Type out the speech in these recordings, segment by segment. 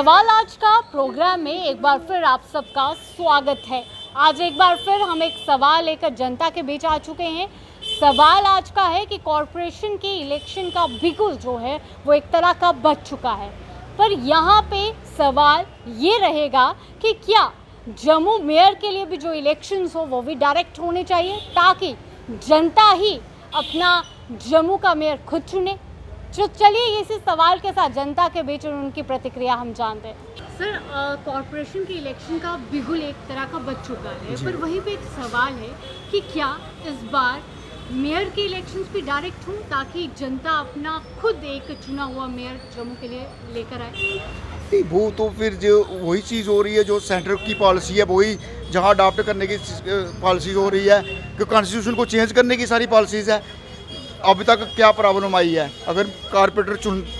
सवाल आज का प्रोग्राम में एक बार फिर आप सबका स्वागत है। आज एक बार फिर हम एक सवाल लेकर जनता के बीच आ चुके हैं। सवाल आज का है कि कॉरपोरेशन की इलेक्शन का बिगुल जो है वो एक तरह का बज चुका है, पर यहाँ पे सवाल ये रहेगा कि क्या जम्मू मेयर के लिए भी जो इलेक्शंस हो वो भी डायरेक्ट होने चाहिए ताकि जनता ही अपना जम्मू का मेयर खुद चुने। तो चलिए इसी सवाल के साथ जनता के बीच उनकी प्रतिक्रिया हम जानते हैं। सर, कॉरपोरेशन के इलेक्शन का बिगुल एक तरह का बज चुका है, पर वहीं पे एक सवाल है कि क्या इस बार मेयर के इलेक्शंस भी डायरेक्ट हों ताकि जनता अपना खुद एक चुना हुआ मेयर जम्मू के लिए लेकर आए। नहीं, वो तो फिर जो वही चीज़ हो रही है जो सेंटर की पॉलिसी है, वही जहाँ अडॉप्ट करने की पॉलिसीज़ हो रही है कि कॉन्स्टिट्यूशन को चेंज करने की सारी पॉलिसीज़ है। अभी तक क्या प्रॉब्लम आई है, अगर कारपोरेटर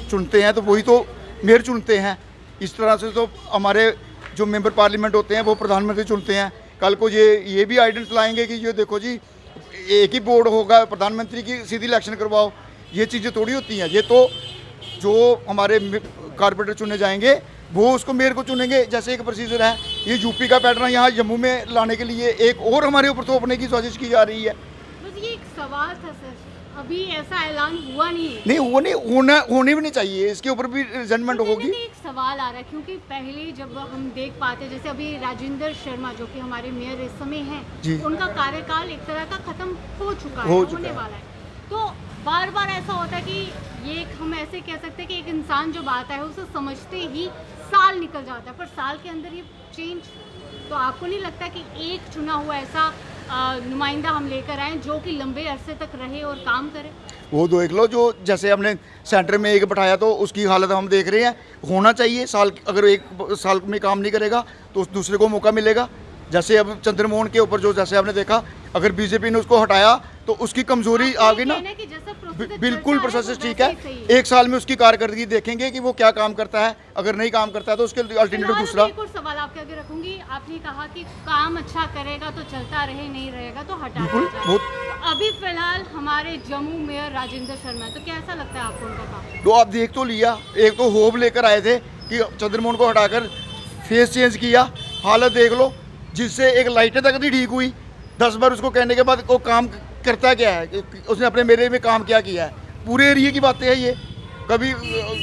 चुनते हैं तो वही तो मेयर चुनते हैं। इस तरह से तो हमारे जो मेंबर पार्लियामेंट होते हैं वो प्रधानमंत्री चुनते हैं। कल को ये भी आइडेंस लाएंगे कि ये देखो जी एक ही बोर्ड होगा, प्रधानमंत्री की सीधी इलेक्शन करवाओ। ये चीज़ें थोड़ी होती हैं। ये तो जो हमारे कारपोरेटर चुने जाएंगे वो उसको मेयर को चुनेंगे, जैसे एक प्रोसीजर है। ये यूपी का पैटर्न यहाँ जम्मू में लाने के लिए एक और हमारे ऊपर थोपने की कोशिश की जा रही है। बस ये एक सवाल था सर, अभी ऐसा ऐलान हुआ नहीं है। नहीं, वो नहीं होने भी नहीं चाहिए, इसके ऊपर भी रिजल्टमेंट होगी। एक सवाल आ रहा है क्योंकि पहले जब हम देख पाते, जैसे अभी राजेंद्र शर्मा जो कि हमारे मेयर इस समय हैं, उनका कार्यकाल एक तरह का खत्म हो चुका है, होने वाला है। तो बार बार ऐसा होता है कि ये हम ऐसे कह सकते हैं कि एक इंसान जब आता है उसे समझते ही साल निकल जाता है, पर साल के अंदर ये चेंज, तो आपको नहीं लगता कि एक चुना हुआ ऐसा नुमाइंदा हम लेकर आए जो कि लंबे अरसे तक रहे और काम करे? वो देख लो, जो जैसे हमने सेंटर में एक बैठाया तो उसकी हालत हम देख रहे हैं। होना चाहिए साल, अगर एक साल में काम नहीं करेगा तो दूसरे को मौका मिलेगा। जैसे अब चंद्रमोहन के ऊपर जो जैसे आपने देखा, अगर बीजेपी ने उसको हटाया तो उसकी कमजोरी आ गई ना। बिल्कुल प्रोसेस ठीक है, एक साल में उसकी कारकर्दगी देखेंगे कि वो क्या काम करता है। अगर नहीं काम करता है तो उसके अल्टरनेटिव दूसरा। एक और सवाल आपके आगे रखूंगी। आपने कहा कि काम अच्छा करेगा तो चलता रहे, नहीं रहेगा तो हटा दिया जाए। तो अभी फिलहाल हमारे जम्मू मेयर राजेंद्र शर्मा, तो कैसा लगता है आपको उनका काम? तो आप देख तो लिया, एक तो होप लेकर आए थे कि चंद्रमोहन को हटाकर फेस चेंज किया, हालत देख लो, जिससे एक लाइटें तक नहीं ठीक हुई। 10 बार उसको कहने के बाद वो काम करता क्या है? उसने अपने मेरे में काम क्या किया है? पूरे एरिया की बातें हैं ये। कभी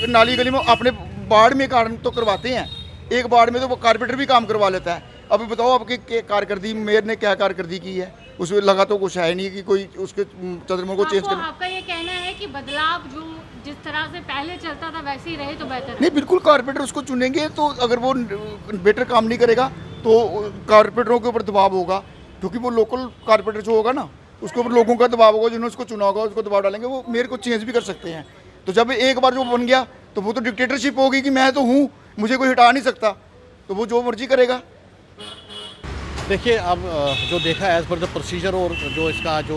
नाली गली में अपने वार्ड में काम तो करवाते हैं, एक वार्ड में तो वो कारपेंटर भी काम करवा लेता है। अभी बताओ आपकी कारकर्दगी, मेयर ने क्या कारकर्दगी की है? उसमें लगा तो कुछ है नहीं कि कोई उसके चंद्रमोहन को चेंज कर। आपका ये कहना है कि बदलाव जो जिस तरह से पहले चलता था वैसे ही रहे तो बेहतर है? नहीं, बिल्कुल कारपेंटर उसको चुनेंगे तो अगर वो बेटर काम नहीं करेगा तो कारपेंटरों के ऊपर दबाव होगा, क्योंकि वो लोकल कारपेंटर जो होगा ना उसके ऊपर लोगों का दबाव होगा, जिन्होंने उसको चुना होगा उसको दबाव डालेंगे। वो मेयर को चेंज भी कर सकते हैं। तो जब एक बार जो बन गया तो वो तो डिक्टेटरशिप होगी कि मैं तो हूँ, मुझे कोई हटा नहीं सकता, तो वो जो मर्जी करेगा। देखिए, अब जो देखा एज़ पर द प्रोसीजर और जो इसका जो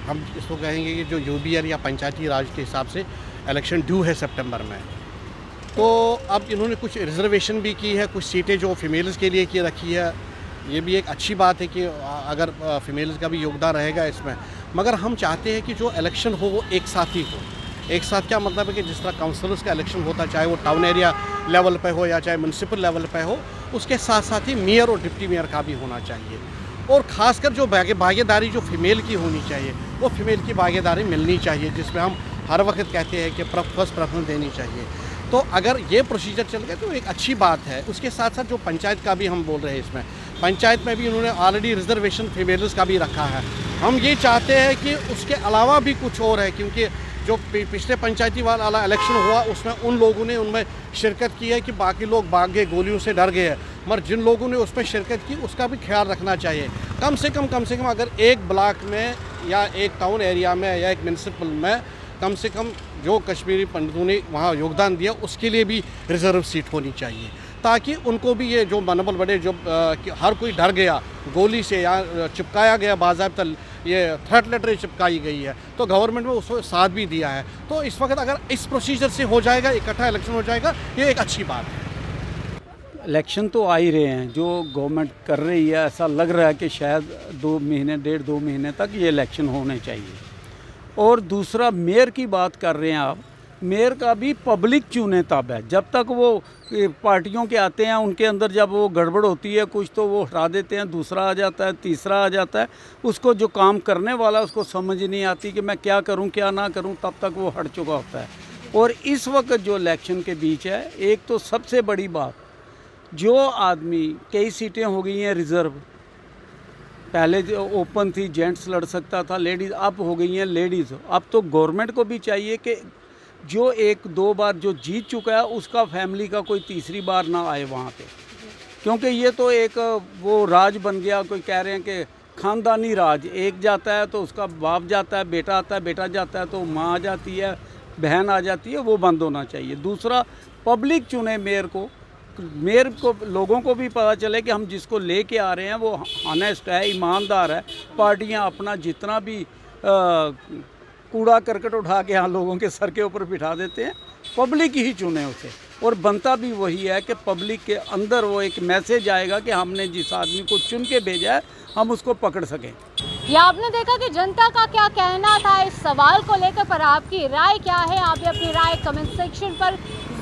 हम इसको कहेंगे कि जो यूबीआर या पंचायती राज के हिसाब से इलेक्शन ड्यू है सितंबर में, तो अब इन्होंने कुछ रिजर्वेशन भी की है, कुछ सीटें जो फीमेल्स के लिए की रखी है। ये भी एक अच्छी बात है कि अगर फीमेल्स का भी योगदान रहेगा इसमें, मगर हम चाहते हैं कि जो इलेक्शन हो वो एक साथ ही हो। एक साथ क्या मतलब है कि जिस तरह काउंसिलर्स का इलेक्शन होता, चाहे वो टाउन एरिया लेवल पे हो या चाहे म्यूनसिपल लेवल पे हो, उसके साथ साथ ही मेयर और डिप्टी मेयर का भी होना चाहिए। और ख़ासकर जो भागीदारी जो फीमेल की होनी चाहिए, वो फीमेल की भागीदारी मिलनी चाहिए, जिसमें हम हर वक्त कहते हैं कि फर्स्ट प्रेफरेंस देनी चाहिए। तो अगर ये प्रोसीजर चल गया तो एक अच्छी बात है। उसके साथ साथ जो पंचायत का भी हम बोल रहे हैं, इसमें पंचायत में भी उन्होंने ऑलरेडी रिजर्वेशन फीमेल्स का भी रखा है। हम ये चाहते हैं कि उसके अलावा भी कुछ और है, क्योंकि जो पिछले पंचायती वाला इलेक्शन हुआ उसमें उन लोगों ने उनमें शिरकत की है कि बाकी लोग भाग गए, गोलियों से डर गए हैं, मगर जिन लोगों ने उसमें शिरकत की उसका भी ख्याल रखना चाहिए। कम से कम अगर एक ब्लॉक में या एक टाउन एरिया में या एक म्यूनसिपल में कम से कम जो कश्मीरी पंडितों ने वहाँ योगदान दिया उसके लिए भी रिजर्व सीट होनी चाहिए, ताकि उनको भी ये जो मनोबल बढ़े। जो हर कोई डर गया गोली से या चिपकाया गया, बाज़ाब्ता ये थ्रेट लेटर चिपकाई गई है, तो गवर्नमेंट में उसको साथ भी दिया है। तो इस वक्त अगर इस प्रोसीजर से हो जाएगा, इकट्ठा इलेक्शन हो जाएगा, ये एक अच्छी बात है। इलेक्शन तो आ ही रहे हैं, जो गवर्नमेंट कर रही है, ऐसा लग रहा है कि शायद 2 महीने 1.5-2 महीने तक ये इलेक्शन होने चाहिए। और दूसरा, मेयर की बात कर रहे हैं आप, मेयर का भी पब्लिक चुने तब है। जब तक वो पार्टियों के आते हैं, उनके अंदर जब वो गड़बड़ होती है कुछ, तो वो हटा देते हैं, दूसरा आ जाता है, तीसरा आ जाता है। उसको जो काम करने वाला उसको समझ नहीं आती कि मैं क्या करूं क्या ना करूं, तब तक वो हट चुका होता है। और इस वक्त जो इलेक्शन के बीच है, एक तो सबसे बड़ी बात, जो आदमी, कई सीटें हो गई हैं रिज़र्व, पहले जो ओपन थी जेंट्स लड़ सकता था, लेडीज़, अब हो गई हैं लेडीज़। अब तो गवर्नमेंट को भी चाहिए कि जो एक दो बार जो जीत चुका है उसका फैमिली का कोई तीसरी बार ना आए वहाँ पे, क्योंकि ये तो एक वो राज बन गया। कोई कह रहे हैं कि ख़ानदानी राज, एक जाता है तो उसका बाप जाता है, बेटा आता है, बेटा जाता है तो माँ आ जाती है, बहन आ जाती है, वो बंद होना चाहिए। दूसरा, पब्लिक चुने मेयर को लोगों को भी पता चले कि हम जिसको लेके आ रहे हैं वो ऑनेस्ट है, ईमानदार है। पार्टियां अपना जितना भी कूड़ा करकट उठा के यहाँ लोगों के सर के ऊपर बिठा देते हैं, पब्लिक ही चुने उसे। और बनता भी वही है कि पब्लिक के अंदर वो एक मैसेज आएगा कि हमने जिस आदमी को चुन के भेजा है हम उसको पकड़ सकें। ये आपने देखा कि जनता का क्या कहना था इस सवाल को लेकर, पर आपकी राय क्या है? आप भी अपनी राय कमेंट सेक्शन पर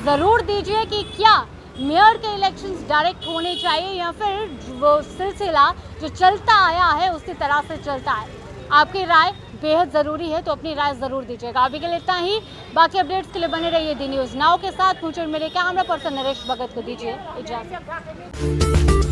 ज़रूर दीजिए कि क्या मेयर के इलेक्शंस डायरेक्ट होने चाहिए या फिर वो सिलसिला जो चलता आया है उसी तरह से चलता है। आपकी राय बेहद ज़रूरी है, तो अपनी राय ज़रूर दीजिएगा। अभी के लिए इतना ही। बाकी अपडेट्स के लिए बने रहिए दी न्यूज़ नाउ के साथ। मुझे मेरे कैमरा पर्सन नरेश भगत को दीजिए इजाज़त।